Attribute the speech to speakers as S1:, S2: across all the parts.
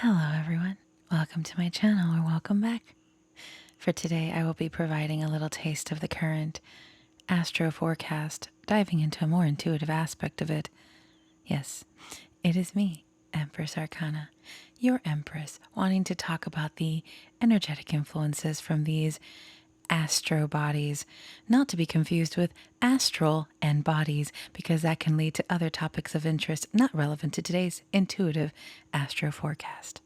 S1: Hello everyone, welcome to my channel or welcome back. For today I will be providing a little taste of the current Astro Forecast, diving into a more intuitive aspect of it. Yes, it is me, Empress Arcana, your Empress, wanting to talk about the energetic influences from these astro bodies, not to be confused with astral and bodies, because that can lead to other topics of interest not relevant to today's intuitive astro forecast.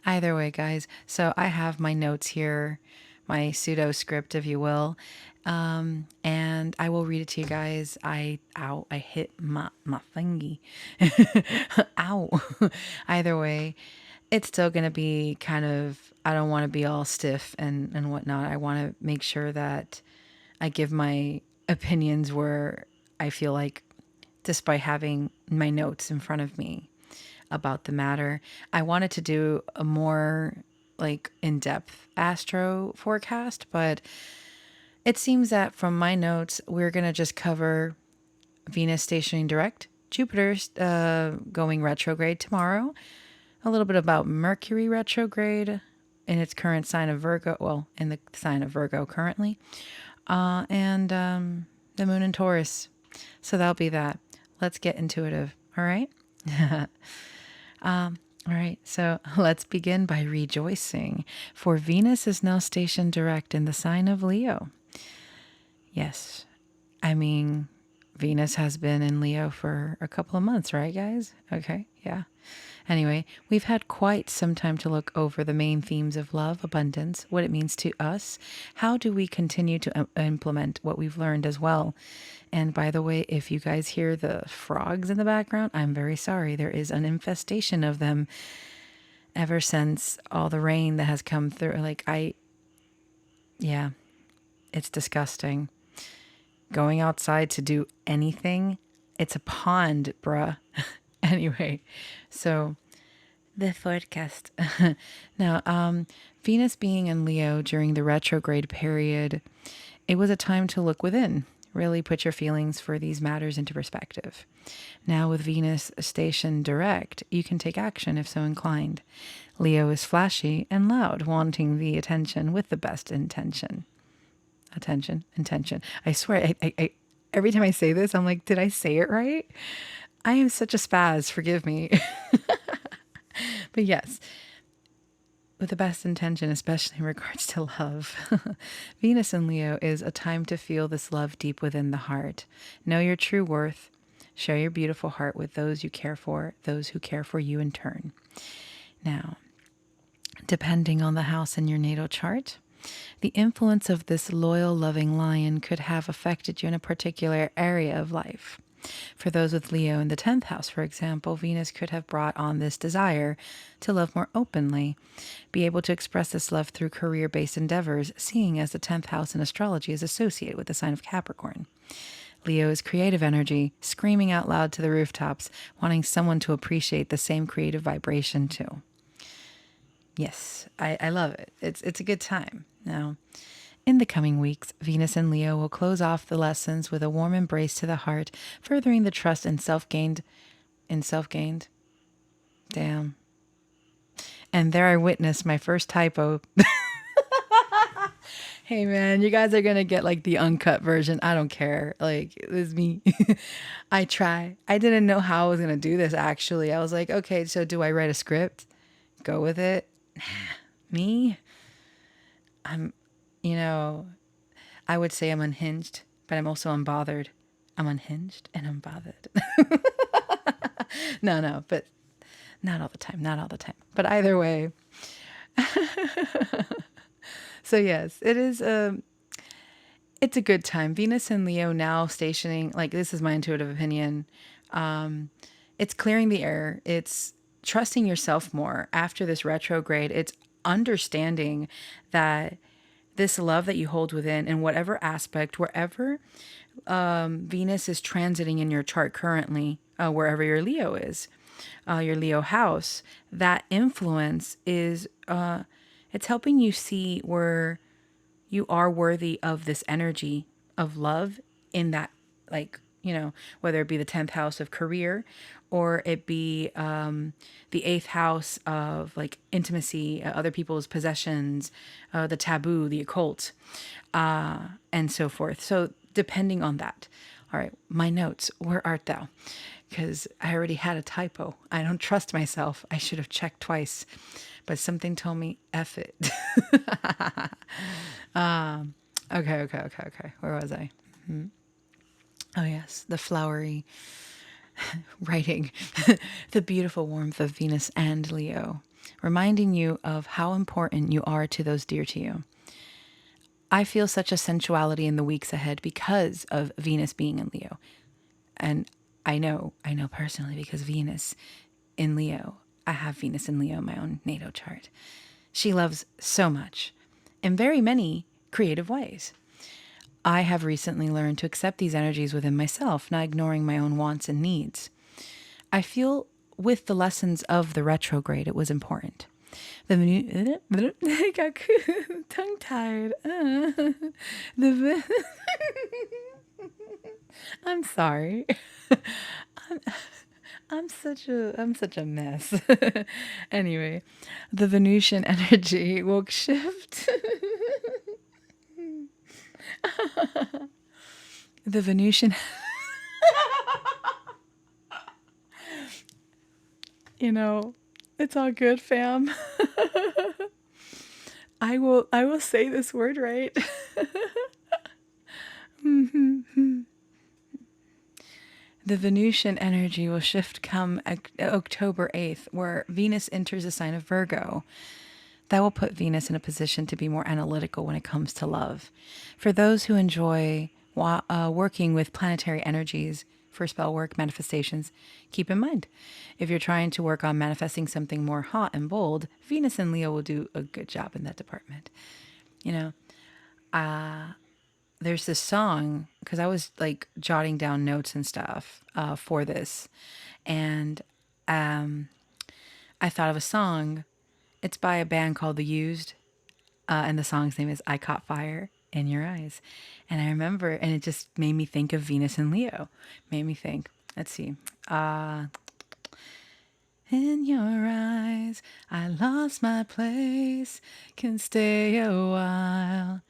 S1: Either way, guys, so I have my notes here, my pseudo script, if you will, and I will read it to you guys. I hit my thingy. Ow. Either way, it's still going to be kind of, I don't want to be all stiff and whatnot. I want to make sure that I give my opinions where I feel like, despite having my notes in front of me about the matter, I wanted to do a more like in-depth astro forecast, but it seems that from my notes, we're going to just cover Venus stationing direct, Jupiter's going retrograde tomorrow, a little bit about Mercury retrograde in its current sign of Virgo, well, in the sign of Virgo currently, and the moon in Taurus. So that'll be that. Let's get intuitive. All right. All right, so let's begin by rejoicing, for Venus is now stationed direct in the sign of Leo. Yes, I mean, Venus has been in Leo for a couple of months, right, guys? Okay, yeah. Anyway, we've had quite some time to look over the main themes of love, abundance, what it means to us. How do we continue to implement what we've learned as well? And by the way, if you guys hear the frogs in the background, I'm very sorry. There is an infestation of them ever since all the rain that has come through. Yeah, it's disgusting. Going outside to do anything, it's a pond, bruh. Anyway, so the forecast. Now, Venus being in Leo during the retrograde period, it was a time to look within, really put your feelings for these matters into perspective. Now, with Venus stationed direct, you can take action if so inclined. Leo is flashy and loud, wanting the attention with the best intention. Intention. I swear, I every time I say this, I'm like, did I say it right? I am such a spaz, forgive me. But yes, with the best intention, especially in regards to love. Venus in Leo is a time to feel this love deep within the heart. Know your true worth. Share your beautiful heart with those you care for, those who care for you in turn. Now, depending on the house in your natal chart, the influence of this loyal, loving lion could have affected you in a particular area of life. For those with Leo in the 10th house, for example, Venus could have brought on this desire to love more openly, be able to express this love through career-based endeavors, seeing as the 10th house in astrology is associated with the sign of Capricorn. Leo is creative energy, screaming out loud to the rooftops, wanting someone to appreciate the same creative vibration too. Yes, I love it. It's a good time. Now, in the coming weeks, Venus and Leo will close off the lessons with a warm embrace to the heart, furthering the trust in self-gained. Damn. And there I witnessed my first typo. Hey man, you guys are gonna get like the uncut version. I don't care. Like, it was me. I try. I didn't know how I was gonna do this actually. I was like, okay, so do I write a script? Go with it? Me? You know, I would say I'm unhinged, but I'm also unbothered. I'm unhinged and unbothered. No, but not all the time, not all the time. But either way. So yes, it's a good time. Venus and Leo now stationing, like this is my intuitive opinion. It's clearing the air. It's trusting yourself more after this retrograde. It's understanding that this love that you hold within in whatever aspect, wherever Venus is transiting in your chart currently, wherever your Leo is, your Leo house, that influence is, it's helping you see where you are worthy of this energy of love in that like whether it be the 10th house of career or it be the 8th house of like intimacy, other people's possessions, the taboo, the occult, and so forth. So depending on that. All right, my notes, where art thou? Because I already had a typo. I don't trust myself. I should have checked twice, but something told me F it. Okay. Where was I? Oh, yes, the flowery writing, the beautiful warmth of Venus and Leo, reminding you of how important you are to those dear to you. I feel such a sensuality in the weeks ahead because of Venus being in Leo. And I know personally because Venus in Leo, I have Venus in Leo in my own natal chart. She loves so much in very many creative ways. I have recently learned to accept these energies within myself, not ignoring my own wants and needs. I feel with the lessons of the retrograde, it was important. I got tongue tied. I'm sorry. I'm such a mess. Anyway, the Venusian energy will shift. The Venusian it's all good, fam. I will say this word right. The Venusian energy will shift come October 8th, where Venus enters the sign of Virgo. That will put Venus in a position to be more analytical when it comes to love. For those who enjoy working with planetary energies for spell work, manifestations, keep in mind, if you're trying to work on manifesting something more hot and bold, Venus and Leo will do a good job in that department. There's this song, because I was like jotting down notes and stuff for this, and I thought of a song. It's by a band called The Used, and the song's name is I Caught Fire in Your Eyes. And I remember, and it just made me think of Venus and Leo. Made me think, let's see. In your eyes, I lost my place, can stay a while.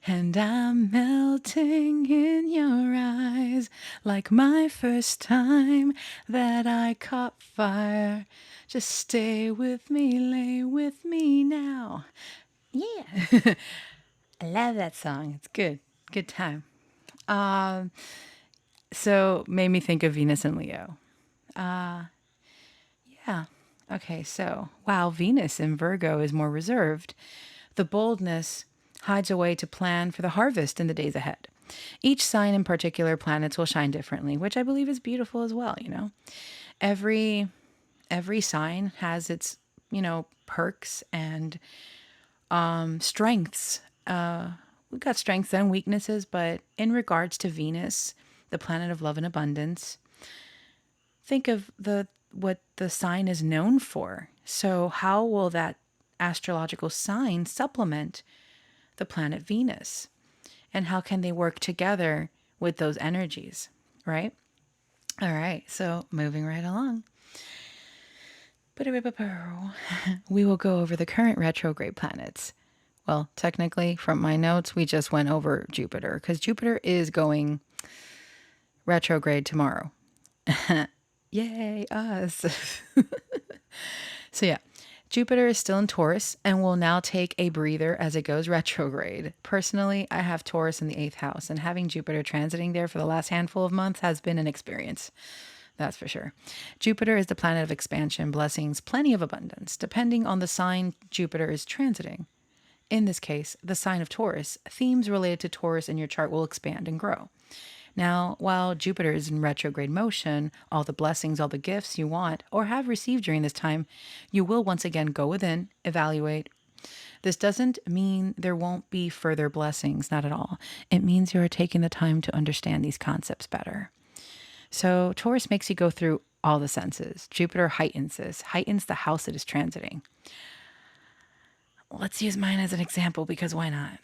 S1: And I'm melting in your eyes like my first time that I caught fire. Just stay with me, lay with me now. Yeah. I love that song. It's good. Good time. So made me think of Venus and Leo. Yeah. Okay, so while Venus in Virgo is more reserved, the boldness hides away to plan for the harvest in the days ahead. Each sign in particular planets will shine differently, which I believe is beautiful as well, Every sign has its, perks and strengths. We've got strengths and weaknesses, but in regards to Venus, the planet of love and abundance, think of what the sign is known for. So how will that astrological sign supplement the planet Venus? And how can they work together with those energies, right? All right, so moving right along. We will go over the current retrograde planets. Well, technically, from my notes, we just went over Jupiter because Jupiter is going retrograde tomorrow. Yay, us. So yeah, Jupiter is still in Taurus and will now take a breather as it goes retrograde. Personally, I have Taurus in the 8th house, and having Jupiter transiting there for the last handful of months has been an experience. That's for sure. Jupiter is the planet of expansion, blessings, plenty of abundance, depending on the sign Jupiter is transiting. In this case, the sign of Taurus, themes related to Taurus in your chart will expand and grow. Now, while Jupiter is in retrograde motion, all the blessings, all the gifts you want or have received during this time, you will once again go within, evaluate. This doesn't mean there won't be further blessings, not at all. It means you are taking the time to understand these concepts better. So Taurus makes you go through all the senses. Jupiter heightens this, heightens the house it is transiting. Let's use mine as an example because why not?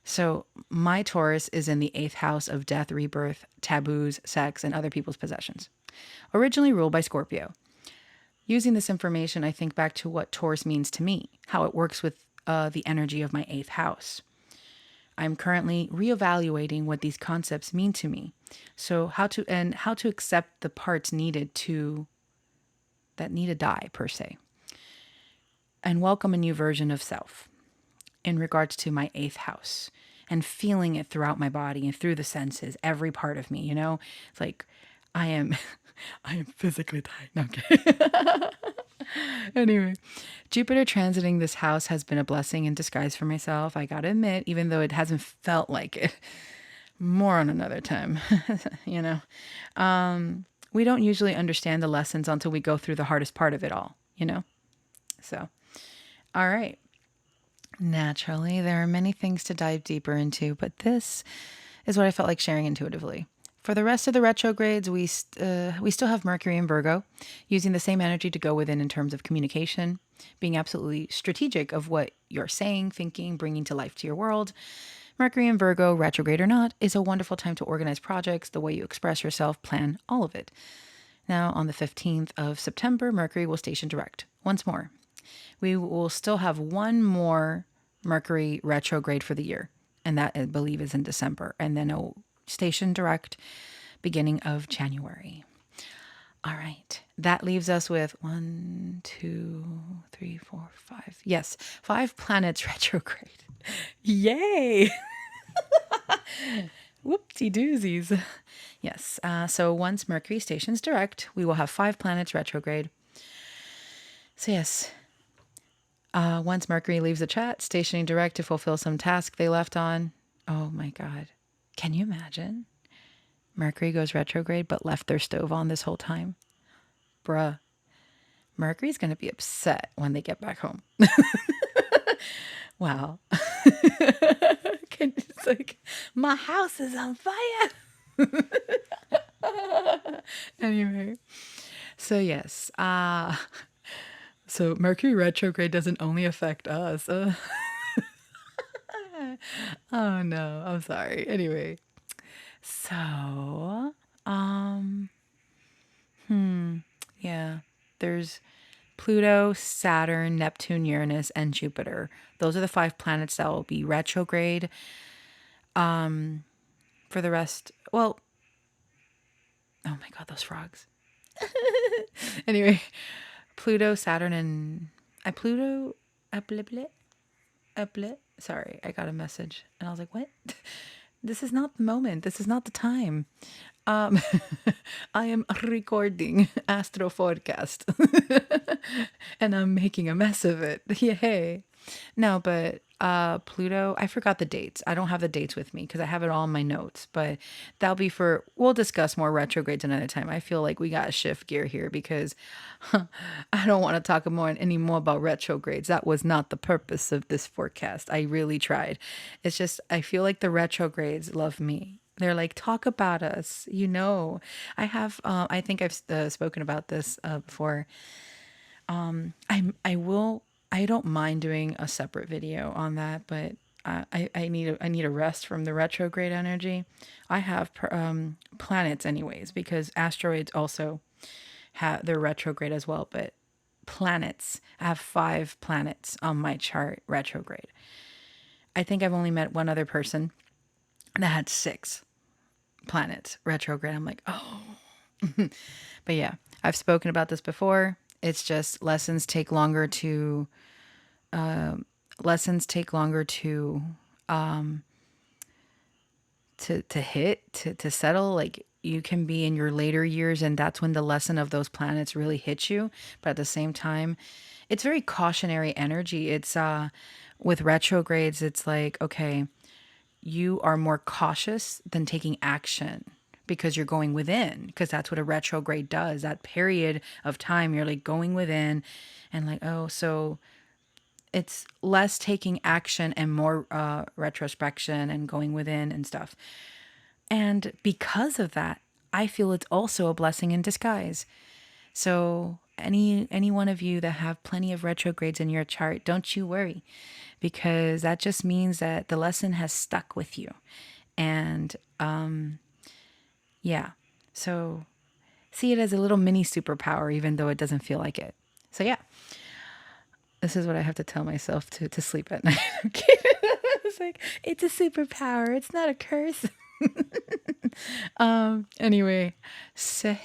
S1: So my Taurus is in the eighth house of death, rebirth, taboos, sex, and other people's possessions. Originally ruled by Scorpio. Using this information, I think back to what Taurus means to me, how it works with the energy of my eighth house. I'm currently reevaluating what these concepts mean to me. So how to accept the parts that need to die per se, and welcome a new version of self in regards to my eighth house and feeling it throughout my body and through the senses, every part of me, It's like I am I am physically dying. No, okay. Anyway, Jupiter transiting this house has been a blessing in disguise for myself, I gotta admit, even though it hasn't felt like it. More on another time, you know. We don't usually understand the lessons until we go through the hardest part of it all. So, all right. Naturally, there are many things to dive deeper into, but this is what I felt like sharing intuitively. For the rest of the retrogrades, we still have Mercury in Virgo, using the same energy to go within in terms of communication, being absolutely strategic of what you're saying, thinking, bringing to life to your world. Mercury in Virgo, retrograde or not, is a wonderful time to organize projects, the way you express yourself, plan all of it. Now, on the 15th of September, Mercury will station direct once more. We will still have one more Mercury retrograde for the year, and that I believe is in December, and then it'll station direct beginning of January. All right, that leaves us with 1, 2, 3, 4, 5. Yes, 5 planets retrograde. Yay! Whoopsie doozies. Yes, so once Mercury stations direct, we will have 5 planets retrograde. So yes, once Mercury leaves the chat, stationing direct to fulfill some task they left on. Oh my God. Can you imagine? Mercury goes retrograde but left their stove on this whole time. Bruh. Mercury's going to be upset when they get back home. Wow. It's like, my house is on fire. Anyway. So yes. So Mercury retrograde doesn't only affect us. Oh no, I'm sorry. Anyway. So, yeah, there's Pluto, Saturn, Neptune, Uranus, and Jupiter. Those are the 5 planets that will be retrograde. For the rest, well, oh my God, those frogs. Anyway, Pluto, Saturn, and Pluto, sorry, I got a message and I was like, what? This is not the moment. This is not the time. I am recording Astro Forecast and I'm making a mess of it. Yay. No, but Pluto, I forgot the dates. I don't have the dates with me because I have it all in my notes, but we'll discuss more retrogrades another time. I feel like we got to shift gear here because I don't want to talk any more about retrogrades. That was not the purpose of this forecast. I really tried. It's just, I feel like the retrogrades love me. They're like, talk about us. I think I've spoken about this before. I don't mind doing a separate video on that, but I need a rest from the retrograde energy. I have planets anyways, because asteroids also they're retrograde as well, but planets, I have 5 planets on my chart retrograde. I think I've only met one other person that had 6 planets retrograde. I'm like, oh. But yeah, I've spoken about this before. It's just lessons take longer to hit, to settle. Like, you can be in your later years and that's when the lesson of those planets really hits you. But at the same time, it's very cautionary energy. It's with retrogrades, it's like, okay, you are more cautious than taking action because you're going within, because that's what a retrograde does. That period of time, you're like going within and like, oh, so it's less taking action and more retrospection and going within and stuff. And because of that, I feel it's also a blessing in disguise. So any one of you that have plenty of retrogrades in your chart, don't you worry, because that just means that the lesson has stuck with you. And yeah, so see it as a little mini superpower, even though it doesn't feel like it. So yeah, this is what I have to tell myself to sleep at night. I'm kidding. It's like, it's a superpower. It's not a curse. Anyway, so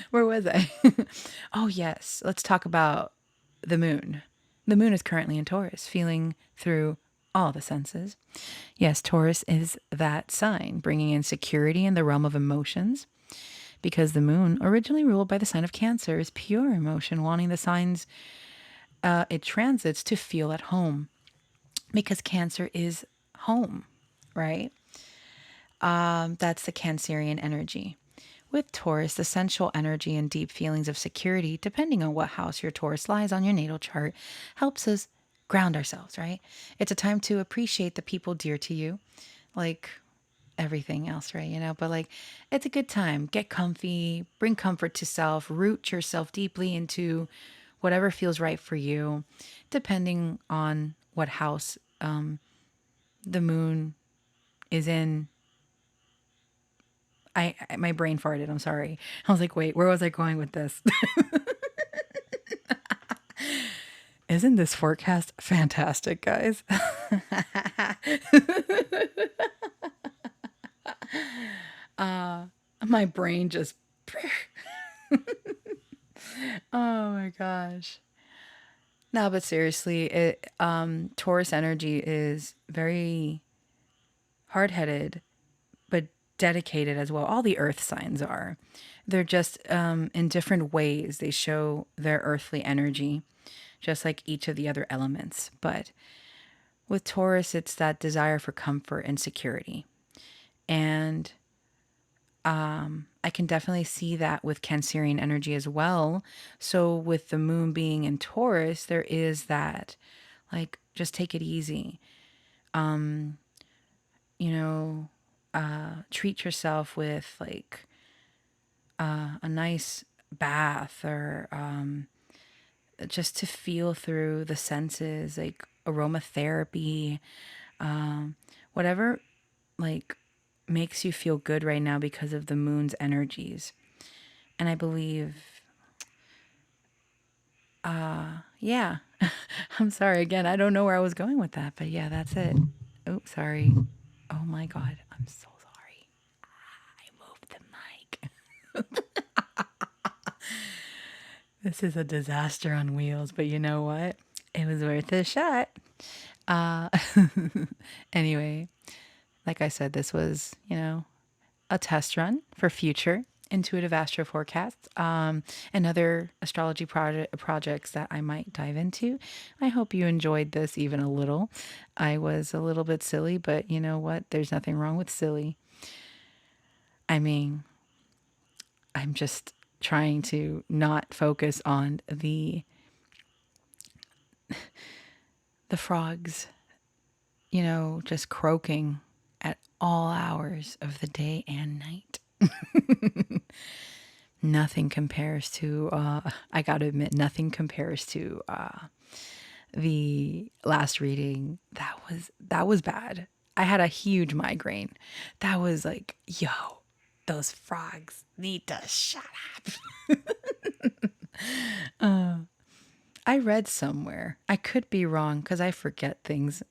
S1: where was I? Oh, yes. Let's talk about the moon. The moon is currently in Taurus, feeling through all the senses. Yes, Taurus is that sign, bringing in security in the realm of emotions. Because the moon, originally ruled by the sign of Cancer, is pure emotion, wanting the signs it transits to feel at home. Because Cancer is home, right? That's the Cancerian energy. With Taurus, the sensual energy and deep feelings of security, depending on what house your Taurus lies on your natal chart, helps us ground ourselves, right? It's a time to appreciate the people dear to you, like everything else, right? But like, it's a good time. Get comfy, bring comfort to self, root yourself deeply into whatever feels right for you, depending on what house the moon is in. My brain farted. I'm sorry. I was like, wait, where was I going with this? Isn't this forecast fantastic, guys? My brain just. Oh my gosh. No, but seriously, Taurus energy is very hard-headed, but dedicated as well. All the earth signs are. They're just in different ways. They show their earthly energy, just like each of the other elements. But with Taurus, it's that desire for comfort and security. And I can definitely see that with Cancerian energy as well. So with the moon being in Taurus, there is that, like, just take it easy. You know, treat yourself with like a nice bath or just to feel through the senses, like aromatherapy, whatever like makes you feel good right now because of the moon's energies. And I believe, yeah, I'm sorry again. I don't know where I was going with that, but yeah, that's it. Oh, sorry. Oh my God. I'm so sorry. I moved the mic. This is a disaster on wheels, but you know what? It was worth a shot. Uh, anyway, like I said, this was, a test run for future intuitive astro forecasts and other astrology projects that I might dive into. I hope you enjoyed this even a little. I was a little bit silly, but you know what? There's nothing wrong with silly. I mean, I'm just trying to not focus on the frogs, just croaking at all hours of the day and night. Nothing compares to, I gotta admit, nothing compares to the last reading. That was bad. I had a huge migraine. That was like, yo, those frogs need to shut up. I read somewhere, I could be wrong because I forget things.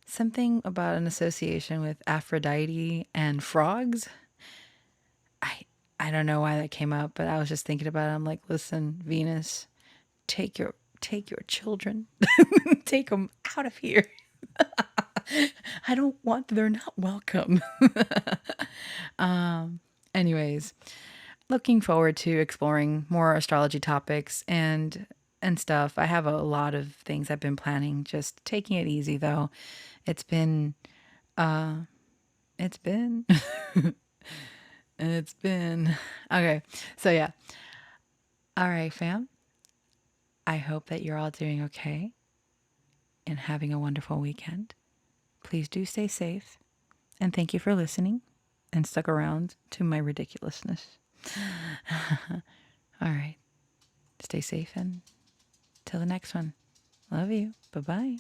S1: Something about an association with Aphrodite and frogs. I I don't know why that came up, but I was just thinking about it. I'm like, listen, Venus, take your children, take them out of here. I don't want. They're not welcome. Anyways, looking forward to exploring more astrology topics and stuff. I have a lot of things I've been planning. Just taking it easy though. It's been it's been it's been okay. So yeah. All right, fam. I hope that you're all doing okay and having a wonderful weekend. Please do stay safe and thank you for listening and stuck around to my ridiculousness. All right. Stay safe and till the next one. Love you. Bye bye.